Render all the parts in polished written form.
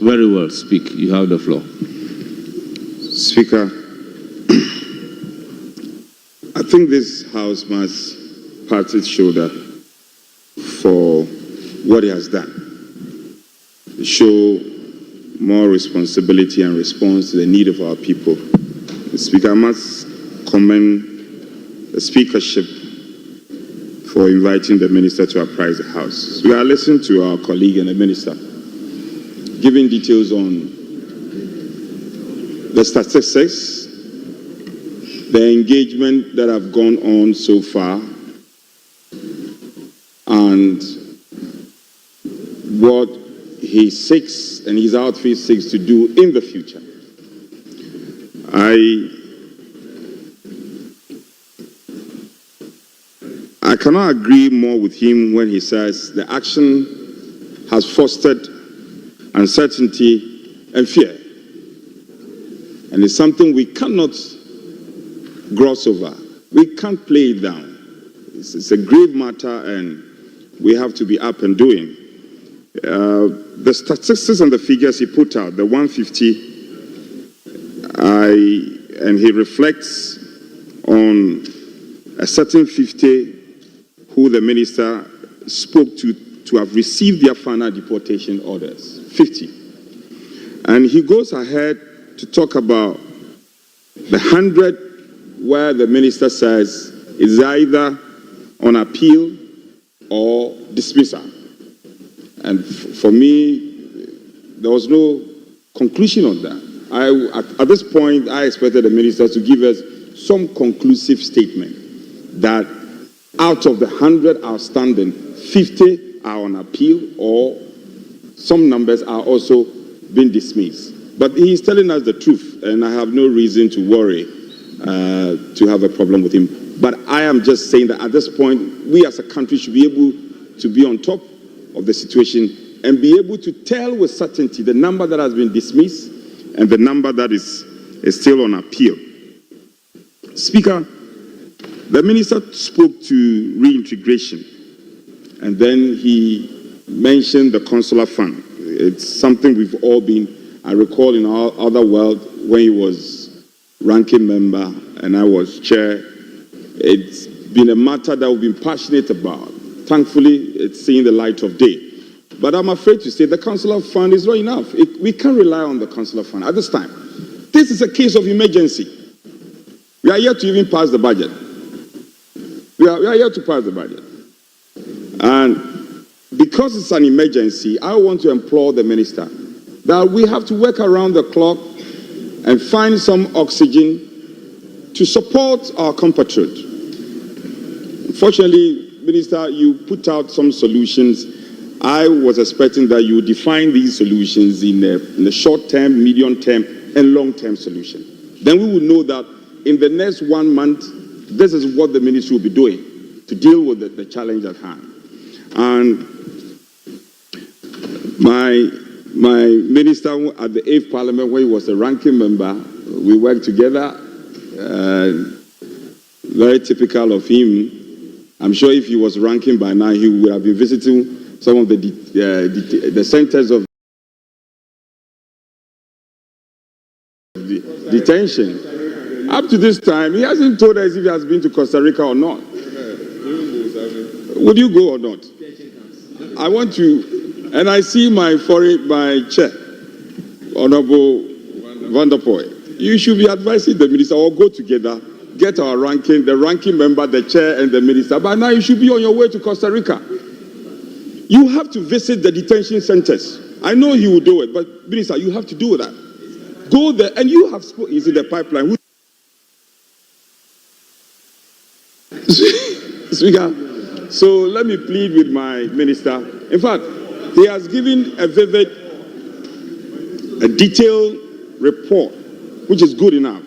Very well. Speak. You have the floor. Speaker, I think this House must pat its shoulder for what it has done. Show more responsibility and response to the need of our people. Speaker, I must commend the speakership for inviting the minister to apprise the House. We are listening to our colleague and the minister giving details on the statistics, the engagement that have gone on so far, and what he seeks and his outfit seeks to do in the future. I cannot agree more with him when he says the action has fostered uncertainty and fear. And it's something we cannot gloss over. We can't play it down. It's a grave matter and we have to be up and doing. The statistics and the figures he put out, the 150, and he reflects on a certain 50 who the minister spoke to have received their final deportation orders, 50. And he goes ahead to talk about the 100 where the minister says is either on appeal or dismissal. And for me, there was no conclusion on that. At this point, I expected the minister to give us some conclusive statement that out of the 100 outstanding, 50 are on appeal or some numbers are also being dismissed. But he is telling us the truth, and I have no reason to worry to have a problem with him. But I am just saying that at this point, we as a country should be able to be on top of the situation and be able to tell with certainty the number that has been dismissed and the number that is still on appeal. Speaker, the minister spoke to reintegration, and then he mentioned the consular fund. It's something we've all been, I recall in our other world when he was ranking member and I was chair, it's been a matter that we've been passionate about. Thankfully, it's seeing the light of day. But I'm afraid to say the consular fund is not enough. We can't rely on the consular fund at this time. This is a case of emergency. We are yet to even pass the budget. We are yet to pass the budget. And because it's an emergency, I want to implore the minister that we have to work around the clock and find some oxygen to support our compatriots. Unfortunately, Minister, you put out some solutions. I was expecting that you would define these solutions in the short term, medium term, and long term solution. Then we would know that in the next 1 month, this is what the ministry will be doing to deal with the challenge at hand. And my minister at the 8th Parliament, when he was a ranking member, we worked together. Very typical of him. I'm sure if he was ranking by now, he would have been visiting some of the centers of detention. Up to this time, he hasn't told us if he has been to Costa Rica or not. Would you go or not? I want to, and I see my chair, Honorable Vanderpoy. You should be advising the minister or go together, get our ranking, the ranking member, the chair, and the minister. But now you should be on your way to Costa Rica. You have to visit the detention centers. I know he will do it, but minister, you have to do that. Go there, and you have spoken. Is it the pipeline? Speaker, so let me plead with my minister. In fact, he has given a detailed report, which is good enough.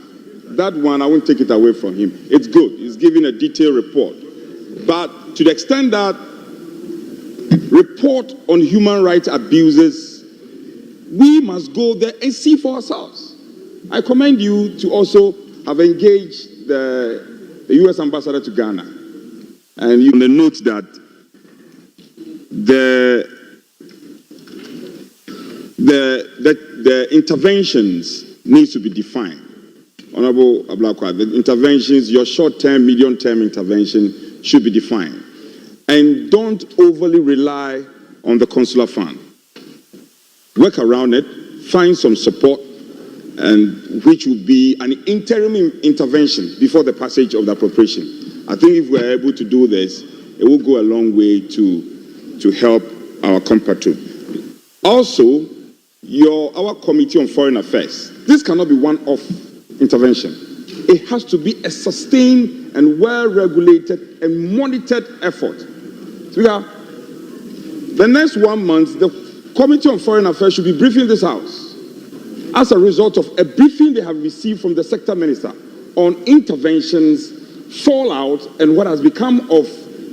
That one, I won't take it away from him. It's good. He's giving a detailed report. But to the extent that report on human rights abuses, we must go there and see for ourselves. I commend you to also have engaged the U.S. ambassador to Ghana. And you may note that the the interventions needs to be defined. Honorable Ablakwa, the interventions, your short-term, medium-term intervention should be defined. And don't overly rely on the consular fund. Work around it, find some support, and which will be an interim intervention before the passage of the appropriation. I think if we're able to do this, it will go a long way to help our compatriots. Also, our Committee on Foreign Affairs, this cannot be one-off intervention. It has to be a sustained and well-regulated and monitored effort. So the next 1 month, the Committee on Foreign Affairs should be briefing this House as a result of a briefing they have received from the sector minister on interventions, fallout, and what has become of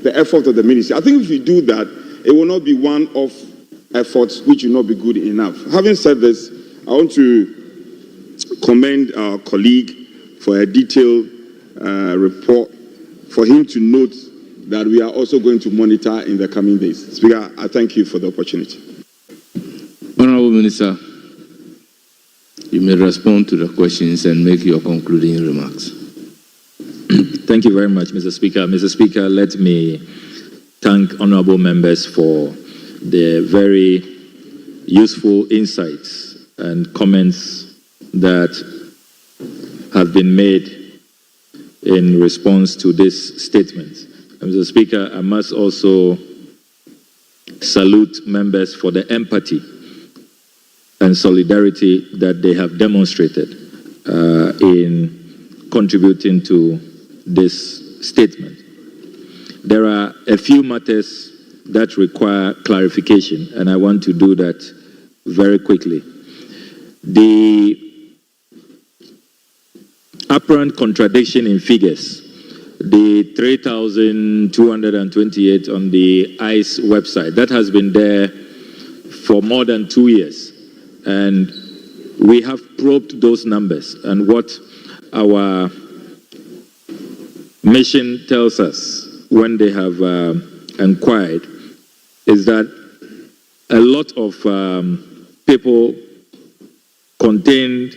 the effort of the ministry. I think if we do that, it will not be one-off efforts which will not be good enough. Having said this, I want to commend our colleague for a detailed report, for him to note that we are also going to monitor in the coming days. Speaker, I thank you for the opportunity. Honorable Minister, you may respond to the questions and make your concluding remarks. Thank you very much, Mr. Speaker. Mr. Speaker, let me thank honorable members for the very useful insights and comments that have been made in response to this statement. Mr. Speaker, I must also salute members for the empathy and solidarity that they have demonstrated in contributing to this statement. There are a few matters that require clarification, and I want to do that very quickly. The apparent contradiction in figures, the 3,228 on the ICE website, that has been there for more than 2 years. And we have probed those numbers. And what our mission tells us when they have inquired is that a lot of people contained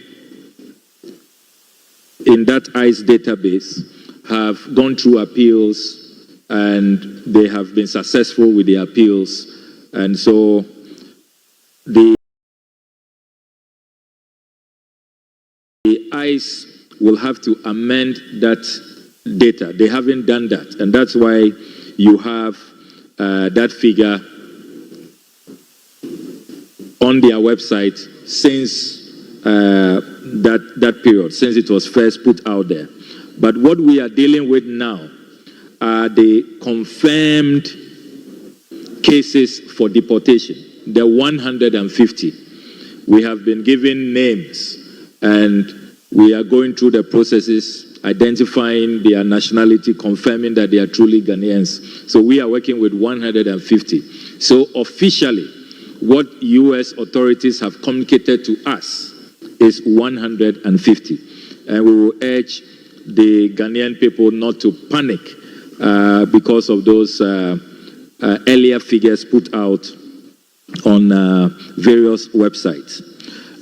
in that ICE database have gone through appeals, and they have been successful with the appeals. And so the ICE will have to amend that data. They haven't done that, and that's why you have that figure on their website since that period, since it was first put out there. But what we are dealing with now are the confirmed cases for deportation, the 150. We have been given names, and we are going through the processes, identifying their nationality, confirming that they are truly Ghanaians. So we are working with 150. So officially, what U.S. authorities have communicated to us is 150. And we will urge the Ghanaian people not to panic because of those earlier figures put out on various websites.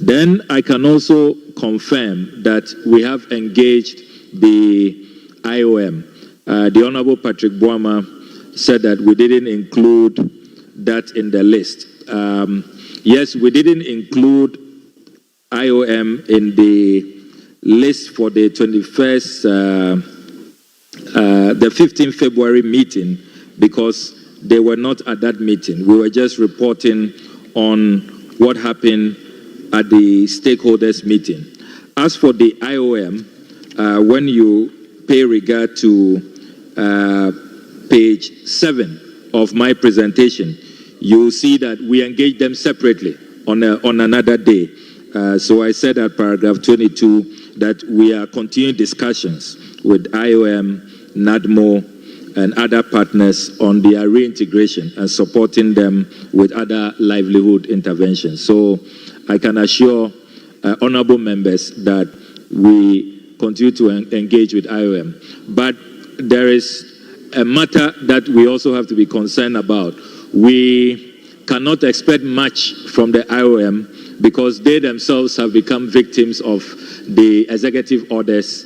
Then I can also confirm that we have engaged the IOM. The Honorable Patrick Boama said that we didn't include that in the list. Yes, we didn't include IOM in the list for the 21st, the 15th February meeting because they were not at that meeting. We were just reporting on what happened at the stakeholders meeting. As for the IOM, when you pay regard to page 7 of my presentation, you'll see that we engage them separately on another day. So I said at paragraph 22 that we are continuing discussions with IOM, NADMO, and other partners on their reintegration and supporting them with other livelihood interventions. So I can assure honorable members that we continue to engage with IOM. But there is a matter that we also have to be concerned about. We cannot expect much from the IOM because they themselves have become victims of the executive orders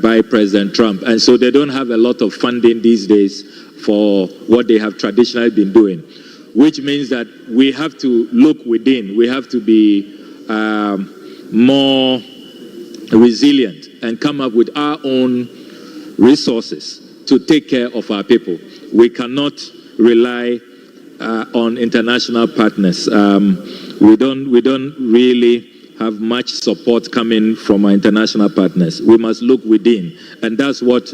by President Trump. And so they don't have a lot of funding these days for what they have traditionally been doing, which means that we have to look within. We have to be more resilient and come up with our own resources to take care of our people. We cannot rely on international partners. We don't really have much support coming from our international partners. We must look within, and that's what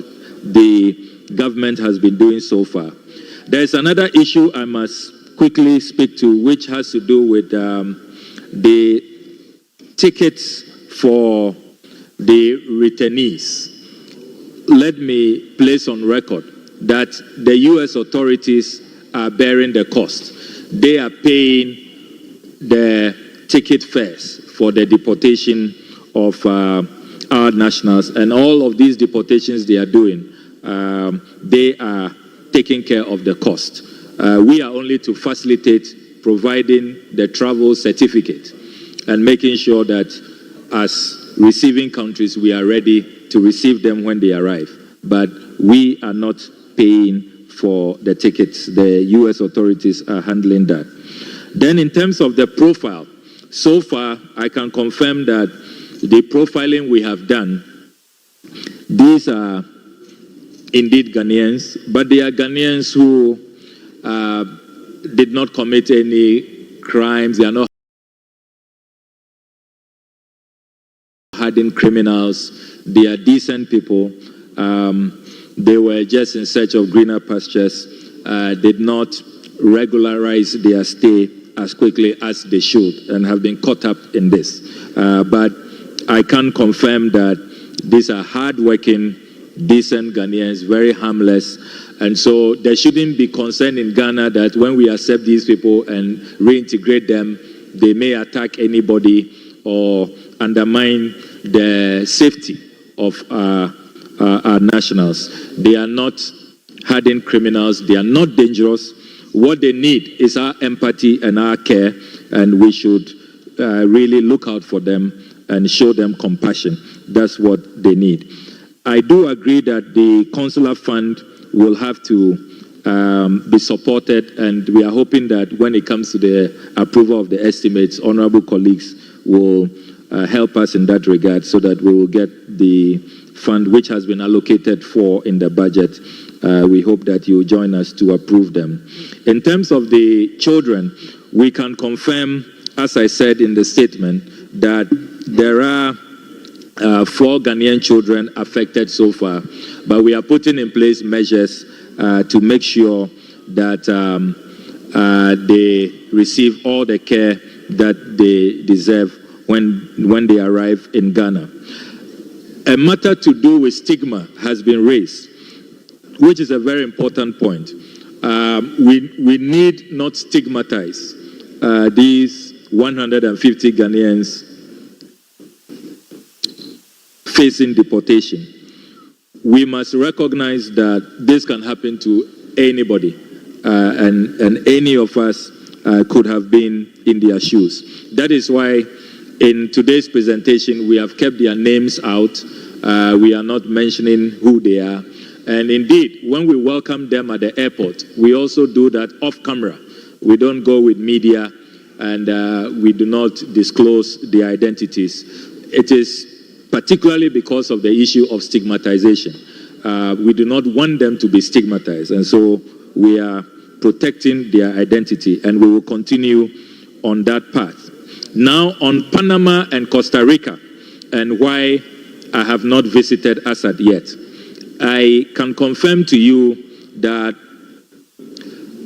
the government has been doing so far. There's another issue I must quickly speak to, which has to do with the tickets for the returnees. Let me place on record that the U.S. authorities are bearing the cost. They are paying the ticket fares for the deportation of our nationals, and all of these deportations they are doing, they are taking care of the cost. We are only to facilitate providing the travel certificate and making sure that as receiving countries we are ready to receive them when they arrive. But we are not paying for the tickets. The U.S. authorities are handling that. Then in terms of the profile, so far I can confirm that the profiling we have done, these are indeed Ghanaians, but they are Ghanaians who did not commit any crimes. They are not hardened criminals. They are decent people. They were just in search of greener pastures, did not regularize their stay as quickly as they should, and have been caught up in this. But I can confirm that these are hardworking, decent Ghanaians, very harmless, and so there shouldn't be concern in Ghana that when we accept these people and reintegrate them, they may attack anybody or undermine the safety of our nationals. They are not hardened criminals. They are not dangerous. What they need is our empathy and our care, and we should really look out for them and show them compassion. That's what they need. I do agree that the consular fund will have to be supported, and we are hoping that when it comes to the approval of the estimates, honorable colleagues will help us in that regard so that we will get the fund which has been allocated for in the budget. We hope that you will join us to approve them. In terms of the children, we can confirm, as I said in the statement, that there are 4 Ghanaian children affected so far, but we are putting in place measures to make sure that they receive all the care that they deserve when they arrive in Ghana. A matter to do with stigma has been raised, which is a very important point. We need not stigmatize these 150 Ghanaians facing deportation. We must recognize that this can happen to anybody, and any of us could have been in their shoes. That is why in today's presentation we have kept their names out. We are not mentioning who they are. And indeed, when we welcome them at the airport, we also do that off camera. We don't go with media, and we do not disclose their identities. It is particularly because of the issue of stigmatization. We do not want them to be stigmatized, and so we are protecting their identity, and we will continue on that path. Now, on Panama and Costa Rica, and why I have not visited Assad yet, I can confirm to you that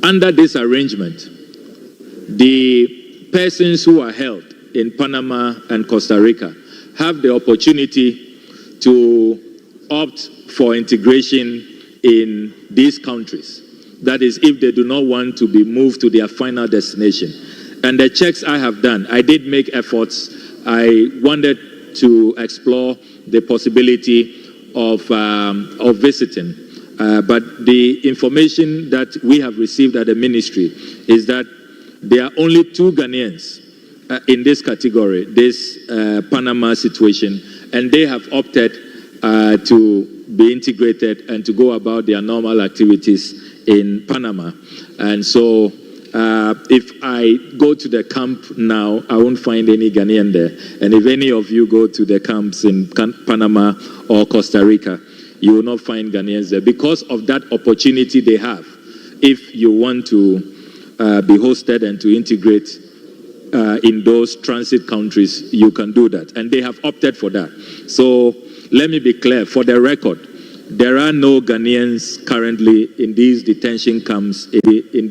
under this arrangement, the persons who are held in Panama and Costa Rica have the opportunity to opt for integration in these countries. That is, if they do not want to be moved to their final destination. And the checks I have done, I did make efforts. I wanted to explore the possibility of visiting. But the information that we have received at the ministry is that there are only 2 Ghanaians in this category, this Panama situation, and they have opted to be integrated and to go about their normal activities in Panama. And so if I go to the camp now, I won't find any Ghanaian there. And if any of you go to the camps in Panama or Costa Rica, you will not find Ghanaians there because of that opportunity they have. If you want to be hosted and to integrate in those transit countries, you can do that. And they have opted for that. So let me be clear, for the record, there are no Ghanaians currently in these detention camps, in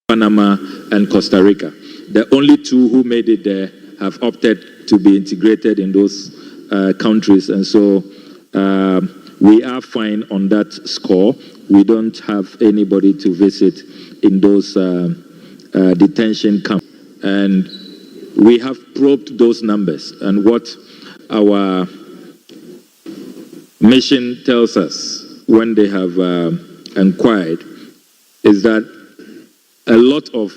Panama and Costa Rica. The only two who made it there have opted to be integrated in those countries. And so we are fine on that score. We don't have anybody to visit in those detention camps. And we have probed those numbers, and what our mission tells us when they have inquired is that a lot of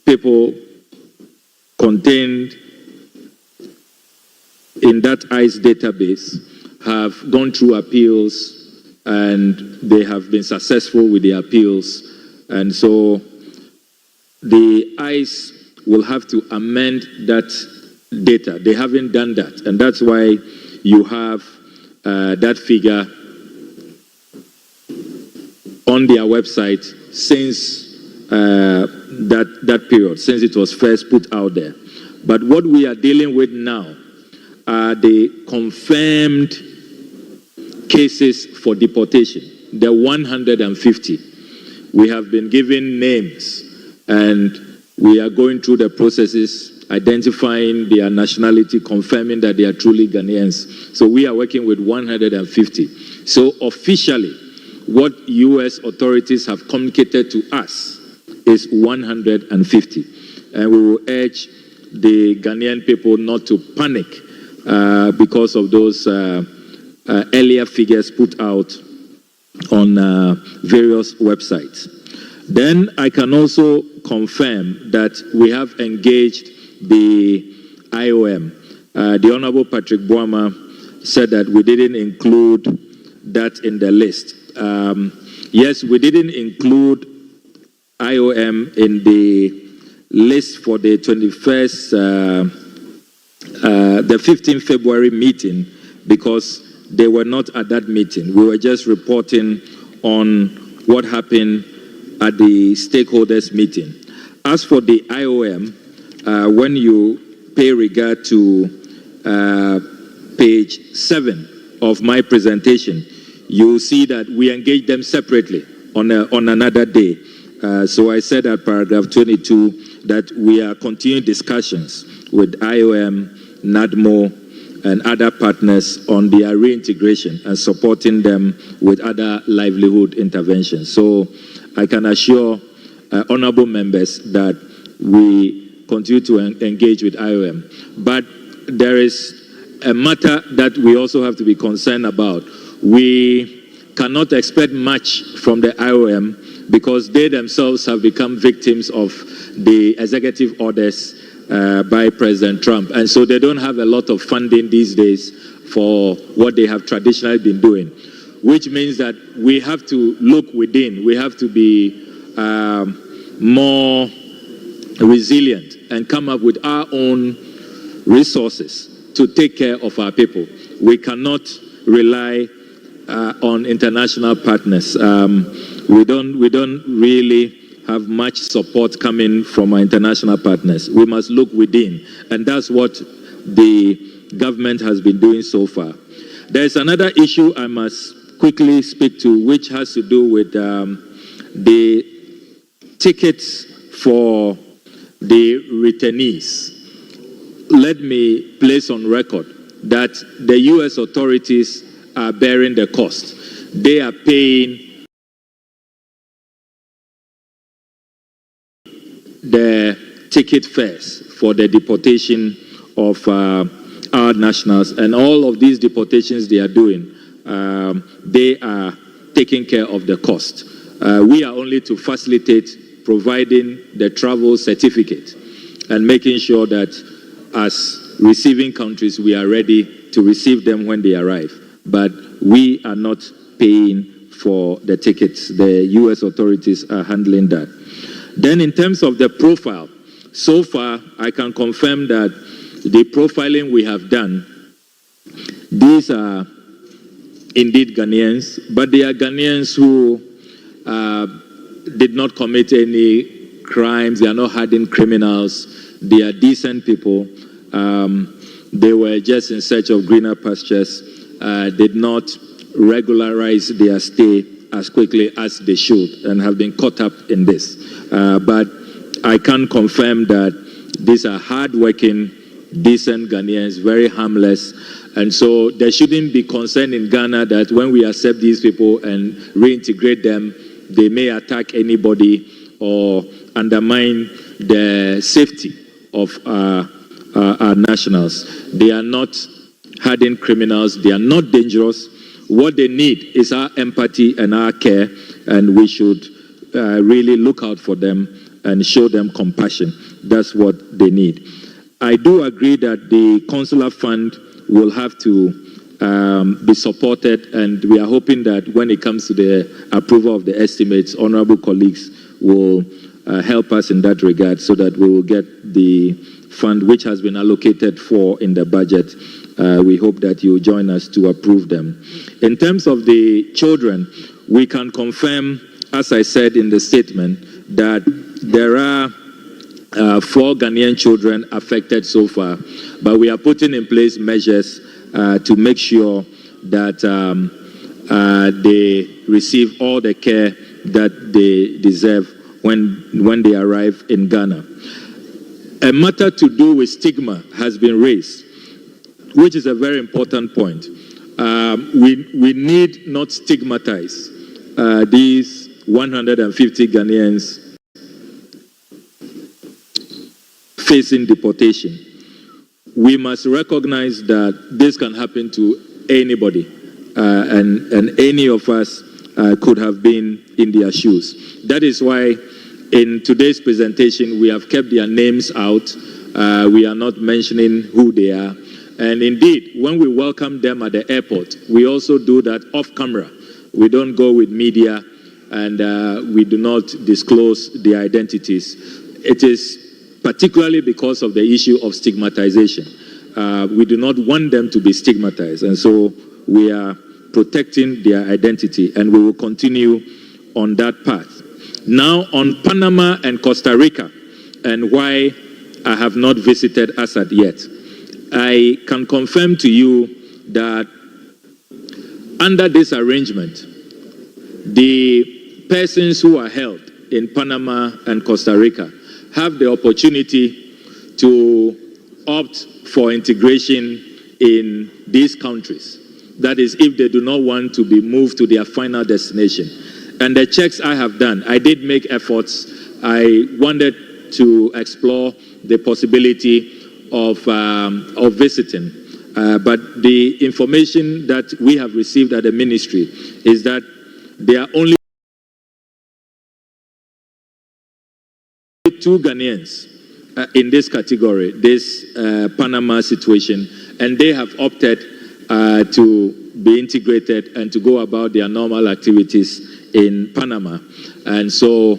people contained in that ICE database have gone through appeals, and they have been successful with the appeals, and so the ICE will have to amend that data. They haven't done that, and that's why you have that figure on their website since that period, since it was first put out there. But what we are dealing with now are the confirmed cases for deportation, the 150. We have been given names, and we are going through the processes, identifying their nationality, confirming that they are truly Ghanaians. So we are working with 150. So officially, what U.S. authorities have communicated to us is 150. And we will urge the Ghanaian people not to panic because of those earlier figures put out on various websites. Then I can also confirm that we have engaged the IOM. The Honorable Patrick Boama said that we didn't include that in the list. Yes, we didn't include IOM in the list for the 21st, the 15th February meeting because they were not at that meeting. We were just reporting on what happened at the stakeholders meeting. As for the IOM, when you pay regard to page 7 of my presentation, you see that we engage them separately on another day. So I said at paragraph 22 that we are continuing discussions with IOM, NADMO, and other partners on their reintegration and supporting them with other livelihood interventions. So I can assure honorable members that we continue to engage with IOM. But there is a matter that we also have to be concerned about. We cannot expect much from the IOM because they themselves have become victims of the executive orders by President Trump. And so they don't have a lot of funding these days for what they have traditionally been doing, which means that we have to look within. We have to be more resilient and come up with our own resources to take care of our people. We cannot rely on international partners. We don't really have much support coming from our international partners. We must look within, and that's what the government has been doing so far. There's another issue I must quickly speak to, which has to do with the tickets for the returnees. Let me place on record that the U.S. authorities are bearing the cost. They are paying the ticket fares for the deportation of our nationals, and all of these deportations they are doing, they are taking care of the cost. We are only to facilitate providing the travel certificate and making sure that as receiving countries, we are ready to receive them when they arrive. But we are not paying for the tickets. The U.S. authorities are handling that. Then in terms of the profile, so far I can confirm that the profiling we have done, these are indeed Ghanaians, but they are Ghanaians who did not commit any crimes. They are not hardened criminals. They are decent people. They were just in search of greener pastures, did not regularize their stay as quickly as they should and have been caught up in this. But I can confirm that these are hardworking, decent Ghanaians, very harmless. And so there shouldn't be concern in Ghana that when we accept these people and reintegrate them, they may attack anybody or undermine the safety of our nationals. They are not hardened criminals. They are not dangerous. What they need is our empathy and our care, and we should really look out for them and show them compassion. That's what they need. I do agree that the consular fund will have to be supported, and we are hoping that when it comes to the approval of the estimates, honorable colleagues will help us in that regard so that we will get the fund which has been allocated for in the budget. We hope that you will join us to approve them. In terms of the children, we can confirm, as I said in the statement, that there are 4 Ghanaian children affected so far, but we are putting in place measures to make sure that they receive all the care that they deserve when they arrive in Ghana. A matter to do with stigma has been raised, which is a very important point. We need not stigmatize these 150 Ghanaians facing deportation. We must recognize that this can happen to anybody, and any of us could have been in their shoes. That is why in today's presentation we have kept their names out. We are not mentioning who they are. And indeed, when we welcome them at the airport, we also do that off camera. We don't go with media, and we do not disclose their identities. It is particularly because of the issue of stigmatization. We do not want them to be stigmatized, and so we are protecting their identity, and we will continue on that path. Now, on Panama and Costa Rica, and why I have not visited Assad yet, I can confirm to you that under this arrangement, the persons who are held in Panama and Costa Rica have the opportunity to opt for integration in these countries. That is, if they do not want to be moved to their final destination. And the checks I have done, I did make efforts. I wanted to explore the possibility of visiting. But the information that we have received at the ministry is that there are only 2 Ghanaians in this category, this Panama situation, and they have opted to be integrated and to go about their normal activities in Panama. And so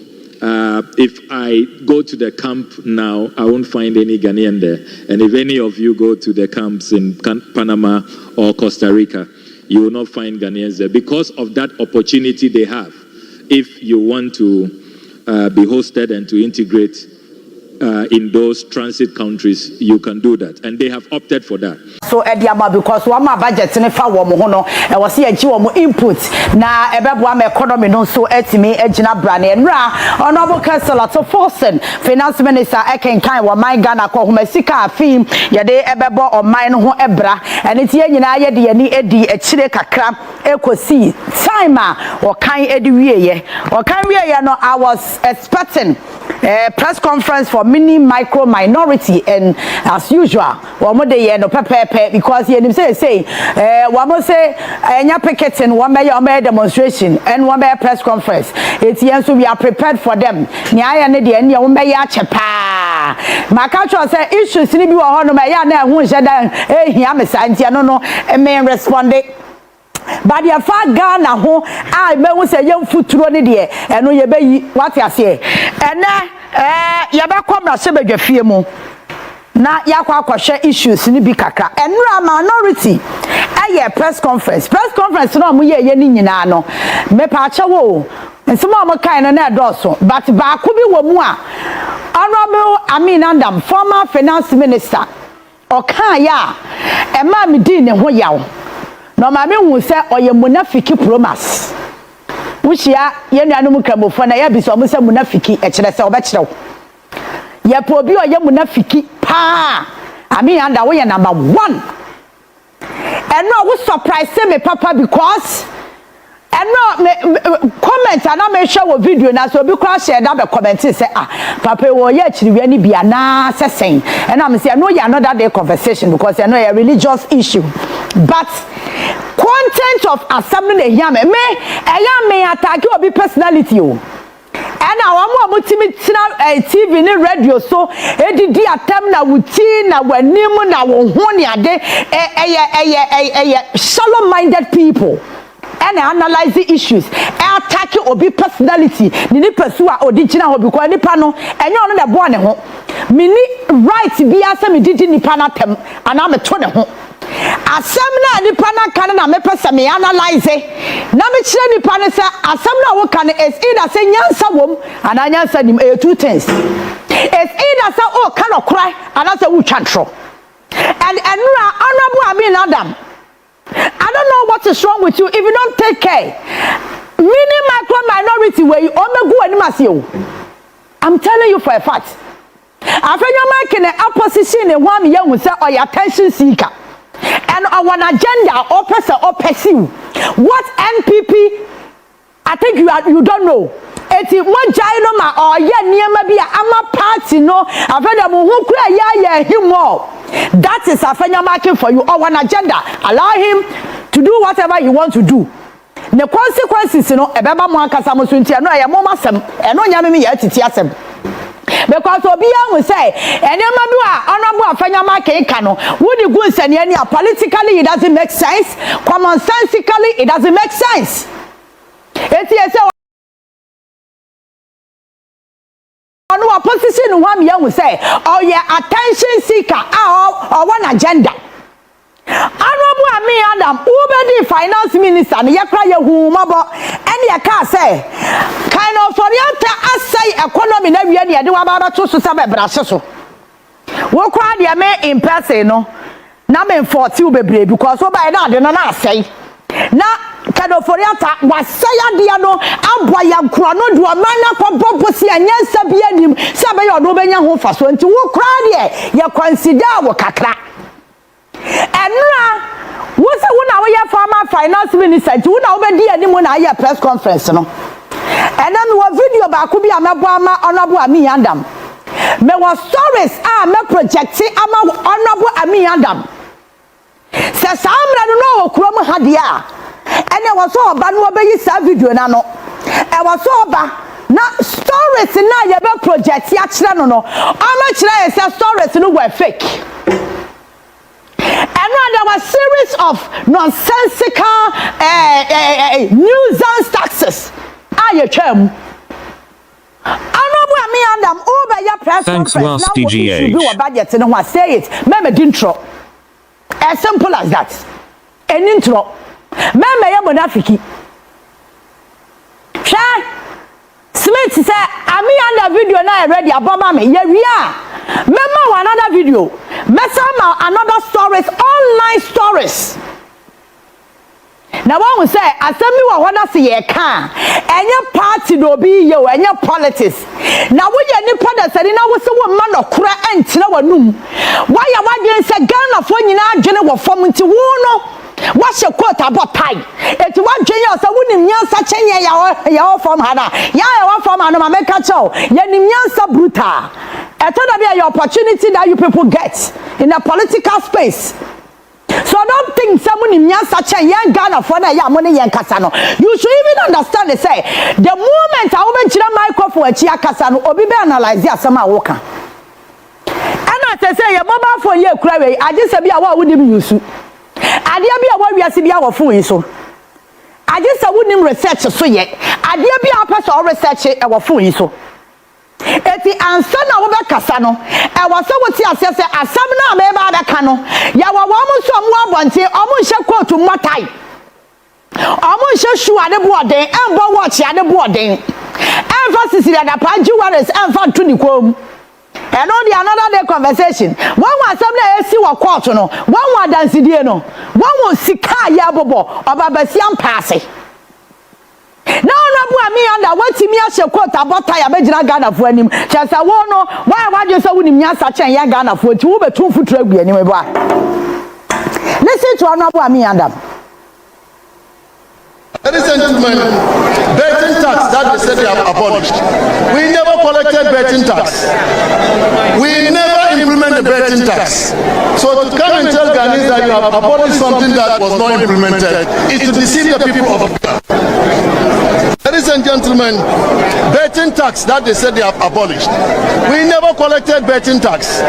if I go to the camp now, I won't find any Ghanaian there. And if any of you go to the camps in Panama or Costa Rica, you will not find Ghanaians there because of that opportunity they have. If you want to be hosted and to integrate in those transit countries, you can do that, and they have opted for that. So Ediama, because one my budget in a far woman, I was here to input now everyone economy no so etime ejina brand and honorable councillor Ato Forson, finance minister eken kan wa man Ghana ko humasika afim ye de ebebo o man ho ebra and it ye nyina ye de ani edi echire kakra ekosi time o kan edi wieye o kan wieye no I was expecting press conference for micro minority, and as usual one day no pepe because you say one say enya picketing, one may demonstration and one may press conference. It's yes, we are prepared for them. Nya ne de enya one may chepa makacho say issues ni bi wo ho no me ya na hu hye hia me santia no me respond. But your far Ghana ho I me wo say yem futuro ne de eno ye bayi what you say ene ye be komra se bedwafie mu na yakwa akwhwe issues ni bi kakra enra minority press conference no mo ye ni nyina no me pa ache wo nsemo mo kan no na edoso but ba ko bi wo mu a Honorable Annan, former finance minister okan ya ema me di ne ho yawo no ma me hu se oye munafiki promise wuhia ye nuanum kramofo na ya bi so mo se munafiki kire se obekire ye po bi oye munafiki pa Annan wo ye number 1 and no wo surprise me papa because and no comment and I make sure video na so bi kwa share that be comment say papa wo ye kire wi ani bia na sesen and I'm say no ya another day conversation because I know a religious issue but content of assembly me attack obi personality o and our mo timi TV ni radio so edidi atam na wuti na wanim na wo ho ne ade shallow minded people and analyze the issues attack obi personality ni pursue odi gina ho because nipa no enye ono na bo ne ho mini right bia se me didi nipa na tem ana me to ne ho asem na nipa na kan na me pese me analyze na me kire nipa ne se asem na wo kan is either say nyansa wom ana nyansa nim two things is either say o kan okrai ana say wo twantro and honorable Annan, I don't know what is wrong with you if you don't take care. Micro minority where you omegu animasio. I'm telling you for a fact. Afenyo Markin opposition and one young say or your attention seeker. And our agenda or person or pursue. What NPP I think you don't know. Eti one jailoma or ya niema bia ama party no Afenyo mu hu kura ya him all. That is Afenyo Markin for you or one agenda. Allow him to do whatever you want to do. The consequences no ebeba mo akasa mo so ntia no ya mo masem eno nya me ya titi asem. Because obia will say enema bi a honorable Afenyo Markin ka no wo di go nsane ani politically it doesn't make sense, common sensically it doesn't make sense. Eti ese ono opposition one me will say oh yeah attention seeker or one agenda. Honorable Annan, Ubedi finance minister, and Yakra Yahumabo, and Yaka say, kind of Orienta assay economy, never yet do about to Sabe Brasso. What cried ya may in person, no? Namen for two baby, because what by now, then I say. Now, kind of Orienta was say Diano, Abwayam Crono, do a man for Bobosi and yes, Sabianim, Sabe or Nobenya home for so to walk cried ye, you consider Wakakra. And what's a former finance minister? You know, when I press conference, no. And then what video about could be a Mabama honorable Annan. Me was stories me projecting honorable Annan. Says some know Chrome Hadia. And I was all about no baby video nano. I was all about now stories in now project yachra no. How much say stories no were fake. And there was series of nonsensical nuisance taxes. Thanks, Whilst DGH. Budget and I say it. Remember, intro. As simple as that. An intro. Remember, Monafiki. Smith said, I'm video now ready. Ababa me. Yeah, we are. Remember another video. Mesama another stories, online stories. Now one will say, Assembly wa wana si ye can. Any party no be yo, any politics. Now we any product say na we say we man okura enti na wanum. Why ya wadwen say Ghana fo nyina adwene wo fom nti wo no. What's your quote about time? It's one junior, so wouldn't you such a yaw from Hana? Yaw from Hana, make a show. Yanimiansa bruta. I told you your opportunity that you people get in the political space. So I don't think someone in such a young Ghana for a young money and Casano. You should even understand they say the moment I open the microphone at Chia Casano or be analyzed as some walker. And as I say, your mobile phone, you cry. I just said, what would you use? I did be a what we are seeing our phone so. I just wouldn't research so yet. I did be a person research our phone so. It's the answer now about Casano. I was so what you say, as some now may have a cano. Yawa almost some one say, almost shall quote to Matai. Almost shall show at the boarding and watch at the boarding. And for Cecilia, the Pajuaris and for Tunicom. And only another day conversation. One was somebody see what quarter no. One was dancing no. One was Sika Yabobo or Babasian Passy. No, me under what me as a quote about I imagine Ghana for him. Just a wono, why you so winning such a young Ghana for 2 foot rugby anyway. Listen to another me and them. Ladies and gentlemen, betting tax that they said they have abolished. We never collected betting tax. We never implemented the betting tax. So to come and tell Ghanaians that you have abolished something that was not implemented is to deceive the people of Ghana. Ladies and gentlemen, betting tax that they said they have abolished. We never collected betting tax.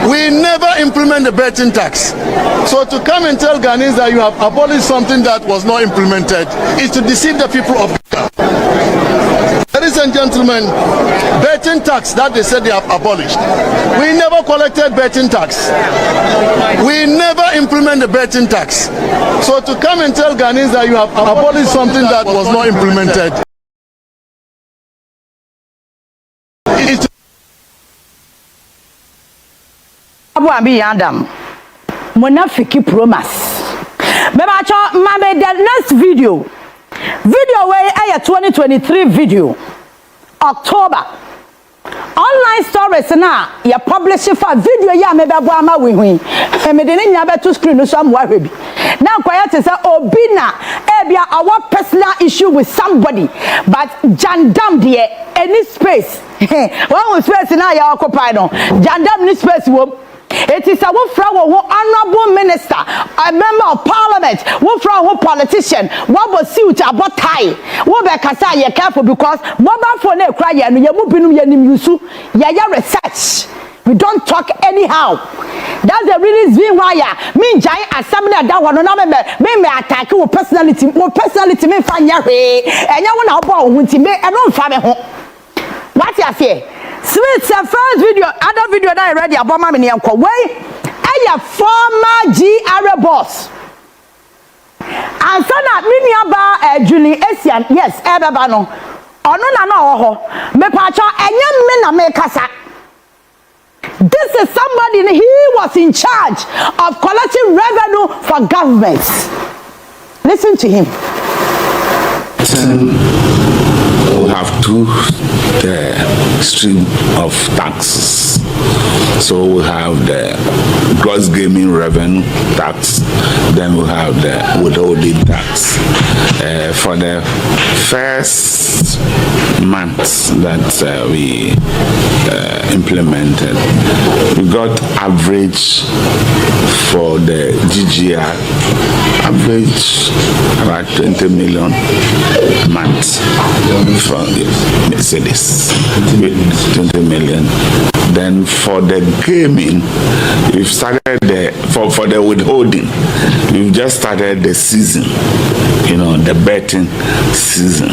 We never implemented the betting tax. So to come and tell Ghanaians that you have abolished something that was not implemented is to deceive the people of Ghana. Ladies and gentlemen, betting tax that they said they have abolished. We never collected betting tax. We never implemented the betting tax. So to come and tell Ghanaians that you have abolished something that was not implemented is to Abi Adam. Monafiki promise. Mama, the next video where I 2023 video October online stories na ya publish for video ya me be bo ama we hu e me de nya be to screen so am wa hwe bi na kwaya te say obi na e bia our personal issue with somebody but jandam there any space one space na ya occupy no jandam ni space wo. It is a honorable minister, a member of parliament, who politician, what was suit about tie, what be kasa ye careful because mobile phone e cry ya no ye mu binu ye nim yusu ya research. We don't talk anyhow. That's the reason why me jai assembly that one na me attack your personality me fa nya hwe enya wo na obo wo nti me e no mfa me ho. What you say? Sweet first video, other video that I ready about my name called way. I former GR boss. And so na me niaba Julie Asian, yes, ebeba no. Ono na na oho. Me pacha enye me na me kasa. This is somebody he was in charge of collecting revenue for governments. Listen to him. We have two stream of taxes. So we have the gross gaming revenue tax, then we have the withholding tax. For the first months that we implemented, we got average for the GGR, average about 20 million a month for Mercedes, 20 million. Then for the gaming, we've started for the withholding, we've just started the season, the betting season.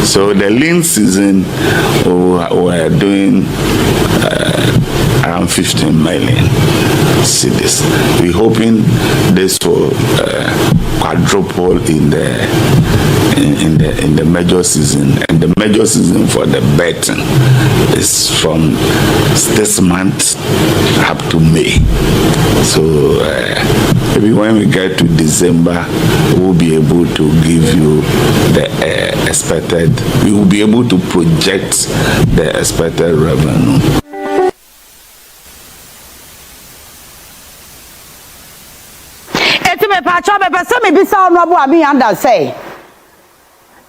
So the lean season, we're doing around 15 million cedis. We're hoping this will quadruple in the major season, and the major season for the betting is from this month up to May. So maybe when we get to December, we'll be able to give you the expected. We will be able to project the expected revenue. ba cho be pese me bisa honorable Amiyanda say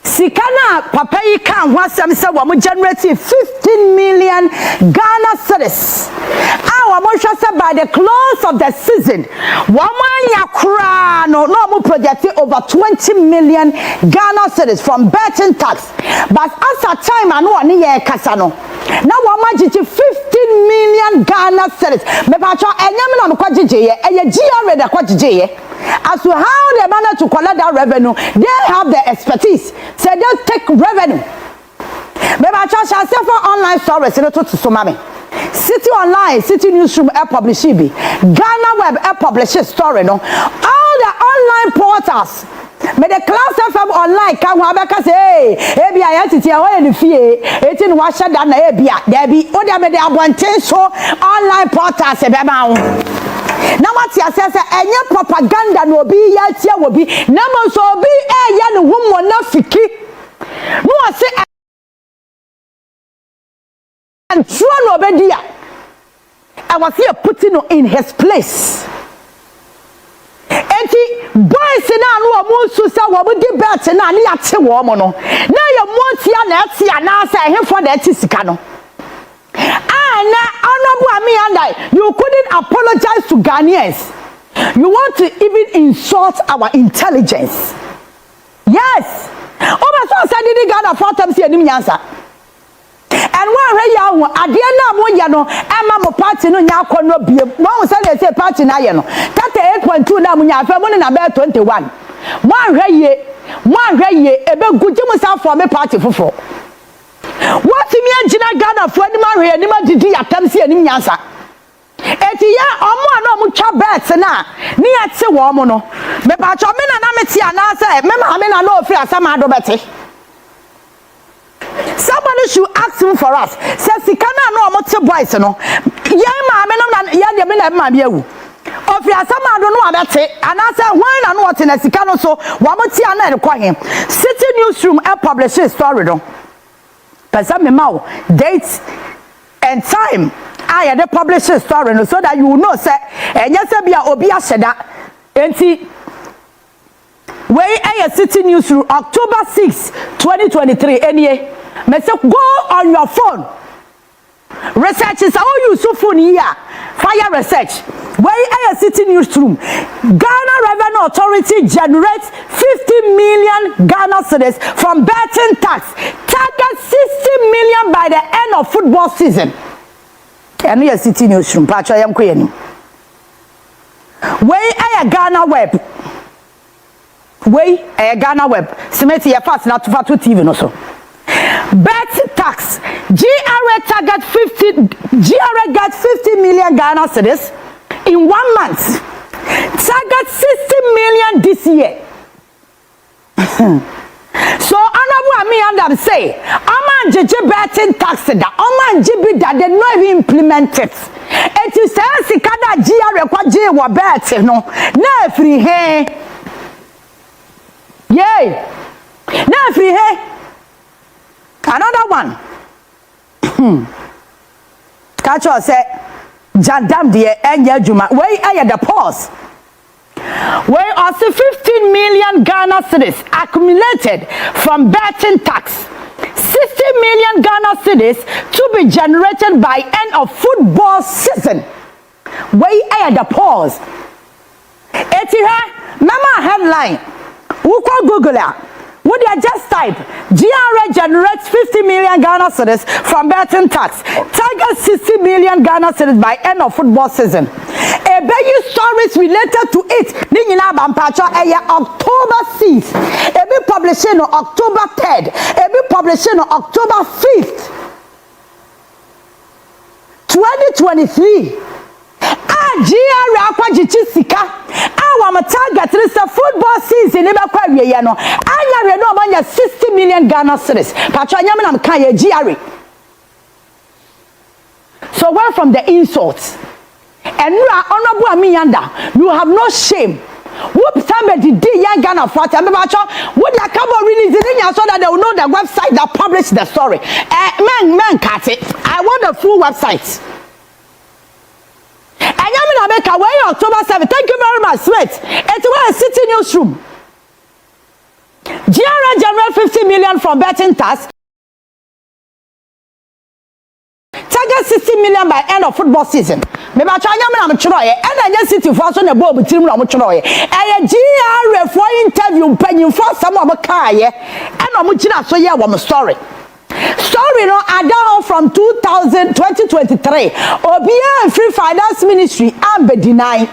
Sikana papa yi kan ho asem se wo mo generate 15 million Ghana cedis. Our mo hwese by the close of the season. Wo mo anya kra no mo project over 20 million Ghana cedis from betting tax. But as a time anu oni ye kasa no. Na wo ma gigi 15 million Ghana cedis. Me pa cho enyam na no kwa gigi ye. Eye GRA da kwa gigi ye. As to how they manage to collect that revenue, they have the expertise. So they take revenue. Maybe I just say for online stories, you know, to Sumami. City Online, City Newsroom, publish be. Ghana Web, publish story, no. All the online portals. But the Class FM online can have a say, Ebi identity away in the fee, 18 washer than Ebia, there be other media abundant so online portals. Now what you say any propaganda no be yet here will be number so be a young woman na fiki no I say and true no be there I was here putting in his place enti boys na no mo su say wo di bet na ne ate wo mo no na ye montia na ate na say he for the sika no Honorable Amiyanda, you couldn't apologize to Ghanaians. You want to even insult our intelligence. Yes. Oh, my son said, did Ghana for them see any answer? And one way you are, at the end of one year, no, I'm a party no yako no be. One said they say party na yeno. 38.2 na munya fe money na be 21. One way, ebe gujimu sa for me party fufo. What me Gina Ghana for any man any man did attempt see any answer. Eti ya omo na omo twa bet na ni ate wo mo no. Me ba cho me na meti ana say me ma me na no ofri asama ado beti. Somebody should ask him for us. Say sikana no omo te boys no. Ya ma me no na ya de me na ma be awu. Ofri asama ado no abete ana say why na no what na sika no so wo mo ti ana e kwa him. City Newsroom publish story no. Person me mau date and time I had publish a story no, so that you will know say yes be obi aseda enti we a City Newsroom October 6 2023 any me say go on your phone research is how you so phone here fire research where a City Newsroom Ghana Revenue Authority generates 50 million Ghana cedis from betting tax, target 60 million by the end of football season. And we a City Newsroom patch I am queen where a Ghana Web a Ghana Web semeti ya fast na Net2 TV no so bet tax GRA target 50 million Ghana cedis in 1 month. Target 60 million this year. So Honorable Amiyanda say, Oman jeje betting tax da, Oman jibi da, they not even implement it. It is a sikada GRA kwa je wa bet no. Na free he. Yay. Na free he. Another one. Catch us say Jandam de enye juma. Where are the pause? Where also 15 million Ghana cedis accumulated from betting tax. 60 million Ghana cedis to be generated by end of football season. Where are the pause? Etiha, mama headline. Who call Google it? Would you just type GRA generates 50 million Ghana cedis from betting tax, target 60 million Ghana cedis by end of football season. A big stories related to it. Nina Bampacho October 6th. A big publishing on October 3rd. A big publishing on October 5th. 2023. GRA kwa sika our target is a football season eba kwa wiye no anya we no manya 60 million Ghana cedis patcho anya me na kan ye GRA. So where from the insults and you are Honorable Amiyanda, you have no shame. Whoop somebody did young Ghana for time patcho would ya come release it so that they will know the website that published the story. Man cut it. I want the full website. Enyamina make away October 7. Thank you very much. Wait. It's where a city newsroom. GRA generate 50 million from betting tax. Target 60 million by end of football season. Maybe I try Enyamina Mchuroye. And I city for us on the board with Tim Mchuroye. And a GRA for interview penny for some of a car. And I'm Muchina so yeah, one story. Story no Addo from 2023. Obia free finance ministry and be denied.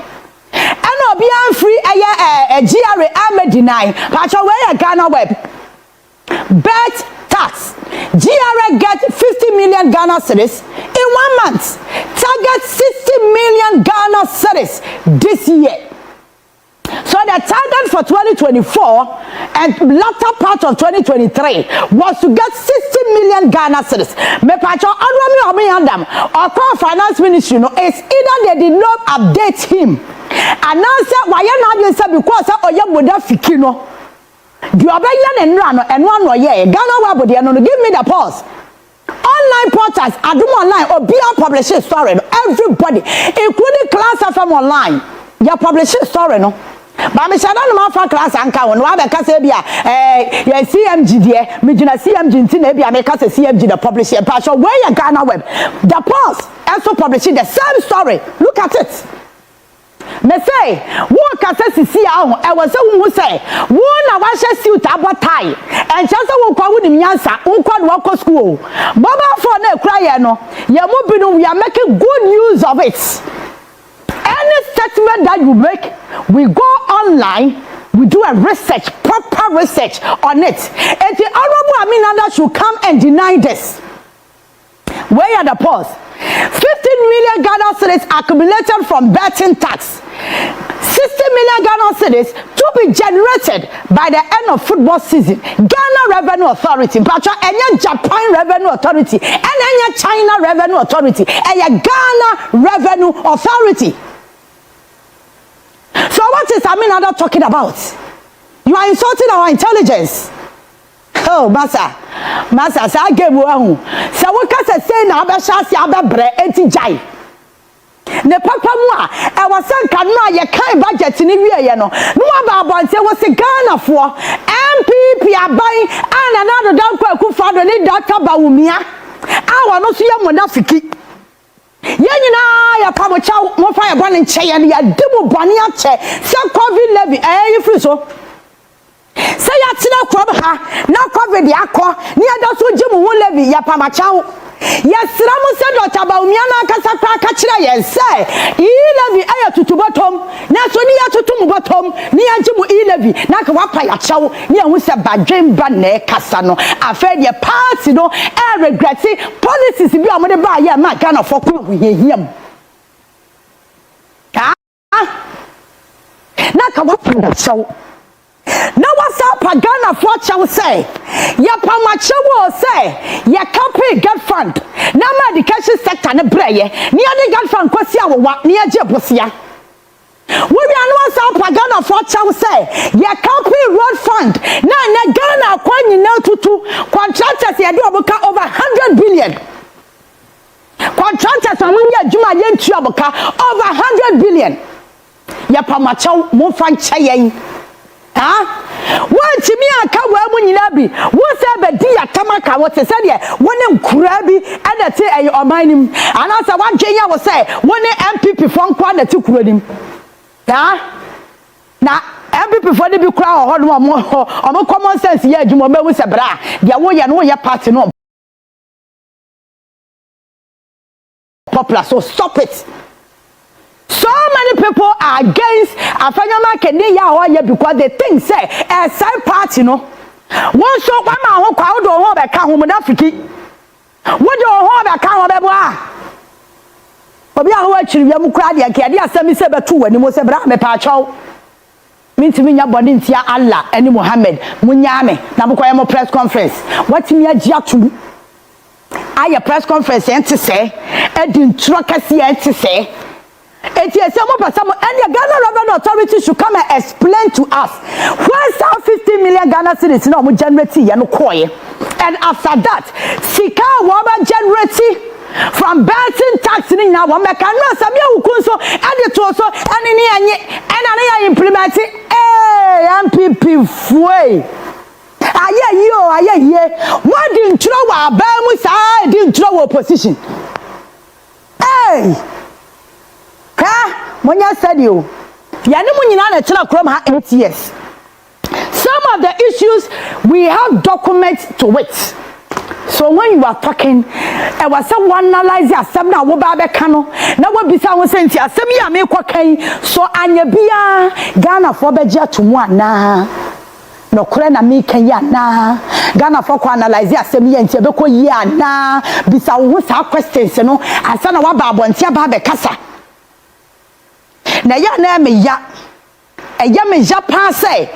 And Obia free a GRA and be denied. But where Ghana web bet tax. GRA get 50 million Ghana cedis in 1 month. Target 60 million Ghana cedis this year. So the target for 2024 and latter part of 2023 was to get 60 million Ghana cedis. Me pacho Adam or call finance ministry no is either they did not update him. And now say why you not because oya boda fikino. Do obeya and run and one way Ghana wabo dey no give me the pause. Online portals Adum online or be publishing story everybody including class FM online. You publishing story no. But me shada no for class anka won wa be ka say bia ya CMG there me gina CMG nti na bia me ka say CMG the publisher pa so where ya Ghana web the post also publishing the same story. Look at it. Me say wo ka say Cecilia ho e wo say wo say wo na wa hye suit abotai en cha say wo kwa wo nim yansa wo kwa no ko school baba for na ekura ye no ye mo bi no we are making good use of it. Any statement that you make, we go online, we do a research, proper research on it. And the Honorable Aminanda should come and deny this. Where are the pause? 15 million Ghana cedis accumulated from betting tax. 60 million Ghana cedis to be generated by the end of football season. Ghana Revenue Authority, and Japan Revenue Authority, and China Revenue Authority, and Ghana Revenue Authority. So what is Aminada talking about? You are insulting our intelligence. Oh, Massa, say I gave you. So what can say now? Abashasi ababre eti jai. Ne papa mua. I was saying canoa ye kind budget in the no. No about say was a Ghana for MPP abai and another darko Akufo Addo ni data Bawumia. I want to see your monafiki. Yenina ya pamocha mo fa ya bone nche ya ya demo bone ya che se covid levy you free so say ya tina kwa ha na covid ya ko ni ada so jimu wo levy ya pamacha ya siramu se Dr. Bawumia na kasa kwa ka kire ye say levy aya tutubotom na so ni ya tutum botom ni ya jimu levy na ka wapa ya chawo ni ya hu se badwen ba na kasa no afa de party no e regret policies bi amode ba ya ma Ghana for kwa hiam na ka wapa ya chawo na wasa Ghana for chawo say ya pamachawo say ya campaign get fund na medication sector ne breye ni ade get fund kwasi awowa ni aje bosia we be anwa sa Ghana for chawo say ya campaign road fund na Ghana kwa nyina tutu contractors ya do obuka over 100 billion contractors amunya adwuma ye ntu obuka over 100 billion ya pamachawo mo fan chayen One to me, I can't wear when you be. What's ever dear Tamaka? What to say? One in Kurabi and I say, I mind him. And as I want Jaya was say, one MPP from Kwanda took him. Now, MPP for the big crowd or more common sense. Yeah, you remember with a bra. The way you know your party no popular. So stop it. So many people are against Afenyo Markin because they think say a side party no. One so one man who crowd or home back home in Africa. What do you hold back home beboa? Obi a ho achiri yam crowd ya kede asemi se betu wani mo se bra me pa chaw. Mintimi nya body ntia Allah eni Muhammad munyame na bokoye mo press conference. What me agia to aye press conference enti say edi ntro kase enti say and the Ghana Revenue Authority should come and explain to us where's our 50 million Ghana cedis no generate and after that Sika Waba generate from betting tax ni na wo meka no sabi awukun so ade to so ene ni anye ena na ya implement MPP fuwe aye what didn't throw wa ba mu sa didn't throw opposition Monya said you yani mu nyina na tira krom ha 8 years. Some of the issues we have documents to it. So when you are talking, I was someone analyze asem na wo ba be ka no na wo bisa wo senti asem ya me kwakan so anya bia Ghana for be gya to mu ana no kure na me kan ya na Ghana for ko analyze asem ya ntia be ko yi ana bisa wo sa questions no asa na wa ba abontia ba be kasa na ya na me ya eya me Japan say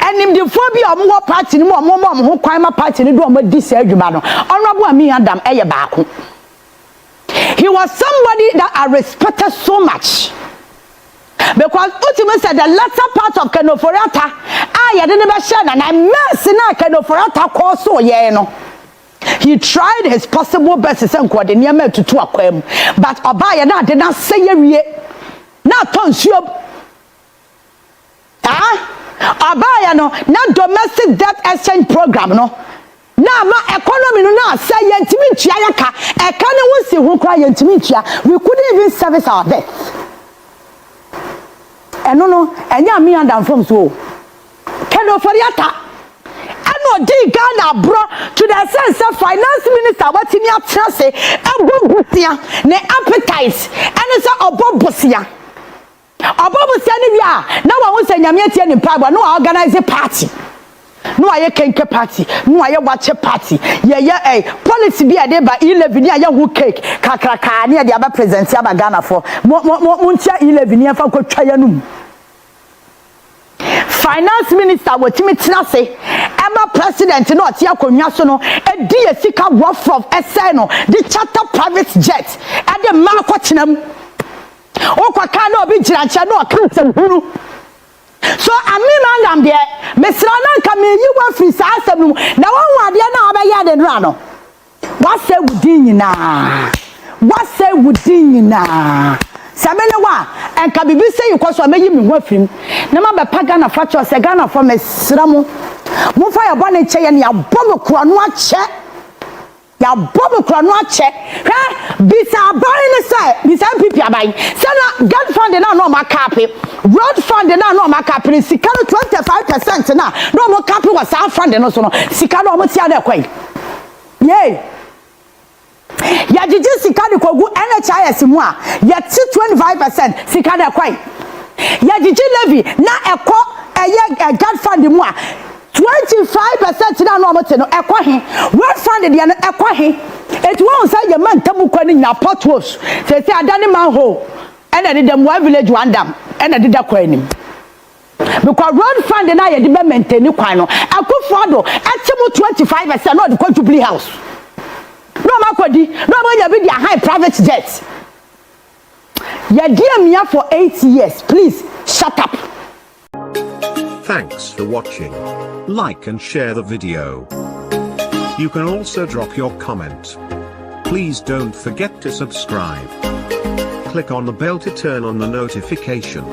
enim the phobia omo party ni mo ho kwan ma party ni do omo di se adwuma no honorable Ami Adam eye baako. He was somebody that I respected so much because ultimately said the latter part of Kenoforata I didn't be share na mess na Kenoforata call so ye no. He tried his possible best to send kwade niam to akwam but oba ye na de na say ye na tonsuo abaya no na domestic debt exchange program no na ma economy no na say yentimi ntua yaka eka ne wonsi hu kra yentimi ntua we couldn't even service our debt no enya me and from so keno foriata ano di Ghana bro to the sense of finance minister watimi atra say ebobusia ne appetite ene say obobusia Obobusia ni bia na wa ho sanyame atie ni pagba no organize party no aye kenke party no aye wache party ye policy bia de ba 11 ni aye hu cake kakraka ni de aba present aba Ghana for muntia 11 ni afa kwatwa ya num finance minister watimi tena se ema president no atia konwa so no edi esika worth from essay no the charter private jet e de ma kwatenam Okwaka no bi jiranche no kan hunu so amima ngam de mesra na nka me yi wa free sa asem no na won wade na obeya de nra no what say wudin nyina samene wa enka bibi say ikoso ameyi me ho afrim na ma be paga na facho se Ghana for mesra mo fa ya bone che ye ne ya bomo kro no ache ya bobo kranu ache bisa abai ne sai bisa pipi abai sana God fund na no makape road fund na no makape sika no 25% na no mo kape wa sa fund no so no sika no mo tia na kwai ye ya jiji sika ni kogu NHIS mu a ya ti 25% sika na kwai ya jiji levy na eko eye God fund mu a 25% na no mote no ekwahe road fund de no ekwahe it won say your man tamu kwani nya potholes say adani manhole and de dem one village one dam and de da kwani because road fund na ye de be maintain kwan no Akufo Addo etemu 25% no de kwa Jubilee house no makodi no mo ya be dia high private jet ya dear me for 8 years please shut up. Thanks for watching. Like and share the video. You can also drop your comment. Please don't forget to subscribe. Click on the bell to turn on the notification.